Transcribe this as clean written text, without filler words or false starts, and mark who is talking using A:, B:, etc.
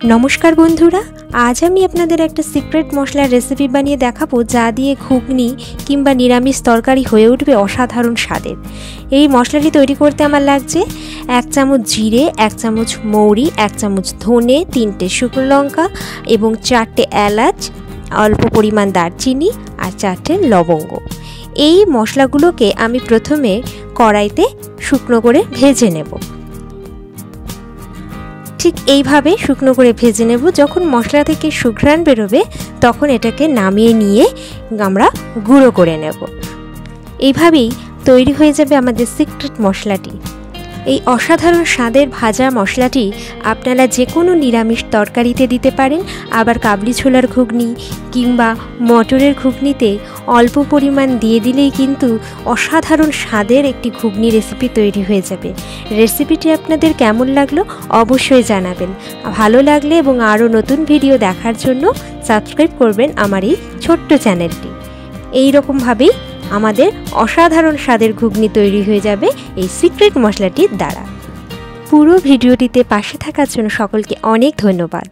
A: नमस्कार बंधुरा आज आमी आपनादेर एकटा सिक्रेट मशलार रेसिपि बानिये देखाबो जा दिये घुगनी किंबा निरामिष तरकारी हये उठबे असाधारण स्वादेर। एई मशलाटी तैरी करते आमार लागछे 1 चामच जिरे, 1 चामच मौरी, 1 चामच धने, 3टे शुकनो लंका एबं 4टे एलाच, अल्प परिमाण दारचिनी और 4टे लवंग। एई मशलागुलोके आमी प्रथमे कड़ाइते शुकनो करे भेजे नेब। ठीक এইভাবে শুকনো করে ভেজে নেব। যখন মশলা থেকে সুঘ্রাণ বেরোবে তখন এটাকে নামিয়ে নিয়ে আমরা গুঁড়ো করে নেব। এইভাবেই তৈরি হয়ে যাবে আমাদের সিক্রেট মশলাটি। এই অসাধারণ স্বাদের ভাজা মশলাটি আপনারা যে কোনো নিরামিষ তরকারিতে দিতে পারেন, আবার কাবলি ছোলার ঘুগনি কিংবা মটরের ঘুগনিতে অল্প পরিমাণ দিয়ে দিলেই কিন্তু অসাধারণ স্বাদের একটি ঘুগনি রেসিপি তৈরি হয়ে যাবে। রেসিপিটি আপনাদের কেমন লাগলো অবশ্যই জানাবেন। ভালো লাগলে এবং আরও নতুন ভিডিও দেখার জন্য সাবস্ক্রাইব করবেন আমার এই ছোট্ট চ্যানেলটি। এই রকমভাবেই আমাদের অসাধারণ স্বাদের ঘুগনি তৈরি হয়ে যাবে এই সিক্রেট মশলাটির দ্বারা। পুরো ভিডিওটিতে পাশে থাকার জন্য সকলকে অনেক ধন্যবাদ।